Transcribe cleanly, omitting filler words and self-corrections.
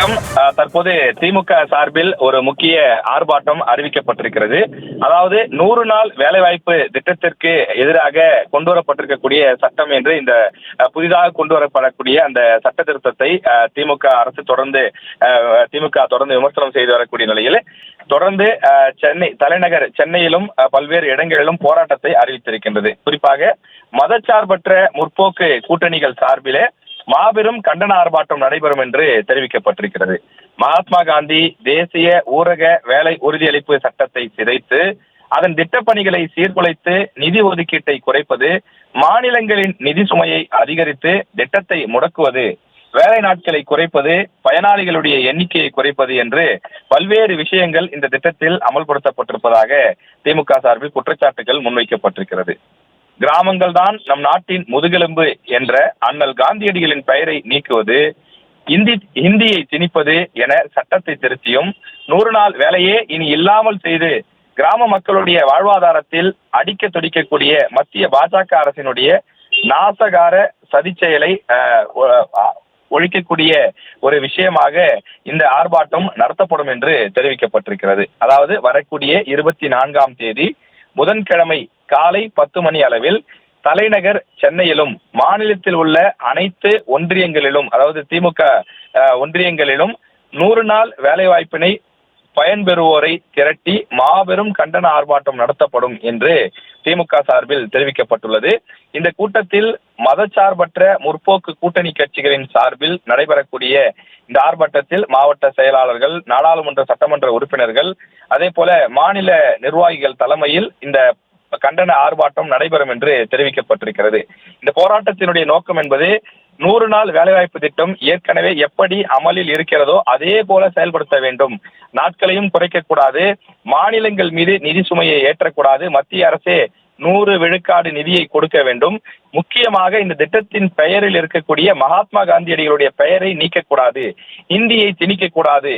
வணக்கம். தற்போது திமுக சார்பில் ஒரு முக்கிய ஆர்ப்பாட்டம் அறிவிக்கப்பட்டிருக்கிறது. அதாவது 100 நாள் வேலைவாய்ப்பு திட்டத்திற்கு எதிராக கொண்டு வரப்பட்டிருக்கக்கூடிய சட்டம் என்று இந்த புதிதாக கொண்டு வரப்படக்கூடிய அந்த சட்ட திருத்தத்தை திமுக தொடர்ந்து விமர்சனம் செய்து வரக்கூடிய நிலையில் தொடர்ந்து சென்னை தலைநகர் சென்னையிலும் பல்வேறு இடங்களிலும் போராட்டத்தை அறிவித்திருக்கின்றது. குறிப்பாக மதச்சார்பற்ற முற்போக்கு கூட்டணிகள் சார்பிலே மாபெரும் கண்டன ஆர்ப்பாட்டம் நடைபெறும் என்று தெரிவிக்கப்பட்டிருக்கிறது. மகாத்மா காந்தி தேசிய ஊரக வேலை உறுதியளிப்பு சட்டத்தை சிதைத்து அதன் திட்டப்பணிகளை சீர்குலைத்து நிதி ஒதுக்கீட்டை குறைப்பது, மாநிலங்களின் நிதி சுமையை அதிகரித்து திட்டத்தை முடக்குவது, வேலை நாட்களை குறைப்பது, பயனாளிகளுடைய எண்ணிக்கையை குறைப்பது என்று பல்வேறு விஷயங்கள் இந்த திட்டத்தில் அமல்படுத்தப்பட்டிருப்பதாக திமுக சார்பில் குற்றச்சாட்டுகள் முன்வைக்கப்பட்டிருக்கிறது. கிராமங்கள் தான் நம் நாட்டின் முதுகெலும்பு என்ற அண்ணல் காந்தியடிகளின் பெயரை நீக்குவது, இந்தியை திணிப்பது என சட்டத்தை திருத்தியும் 100 நாள் வேலையே இனி இல்லாமல் செய்து கிராம மக்களுடைய வாழ்வாதாரத்தில் அடிக்க துடிக்கக்கூடிய மத்திய பாஜக அரசினுடைய நாசகார சதி செயலை ஒழிக்கக்கூடிய ஒரு விஷயமாக இந்த ஆர்ப்பாட்டம் நடத்தப்படும் என்று தெரிவிக்கப்பட்டிருக்கிறது. அதாவது வரக்கூடிய 24ஆம் தேதி புதன்கிழமை காலை 10 மணி அளவில் தலைநகர் சென்னையிலும் மாநிலத்தில் உள்ள அனைத்து ஒன்றியங்களிலும், அதாவது திமுக ஒன்றியங்களிலும் 100 நாள் வேலைவாய்ப்பினை பயன்பெறுவோரை திரட்டி மாபெரும் கண்டன ஆர்ப்பாட்டம் நடத்தப்படும் என்று திமுக சார்பில் தெரிவிக்கப்பட்டுள்ளது. இந்த கூட்டத்தில் மதச்சார்பற்ற முற்போக்கு கூட்டணி கட்சிகளின் சார்பில் நடைபெறக்கூடிய இந்த ஆர்ப்பாட்டத்தில் மாவட்ட செயலாளர்கள், நாடாளுமன்ற சட்டமன்ற உறுப்பினர்கள், அதே போல மாநில நிர்வாகிகள் தலைமையில் இந்த கண்டன ஆர்ப்பாட்டம் நடைபெறும் என்று தெரிவிக்கப்பட்டிருக்கிறது. இந்த போராட்டத்தினுடைய நோக்கம் என்பது 100 நாள் வேலைவாய்ப்பு திட்டம் ஏற்கனவே எப்படி அமலில் இருக்கிறதோ அதே போல செயல்படுத்த வேண்டும், நாட்களையும் குறைக்கக்கூடாது, மாநிலங்கள் மீது நிதி சுமையை ஏற்றக்கூடாது, மத்திய அரசே 100 விழுக்காடு நிதியை கொடுக்க வேண்டும், முக்கியமாக இந்த திட்டத்தின் பெயரில் இருக்கக்கூடிய மகாத்மா காந்தியடிகளுடைய பெயரை நீக்கக்கூடாது, இந்தியை திணிக்கக்கூடாது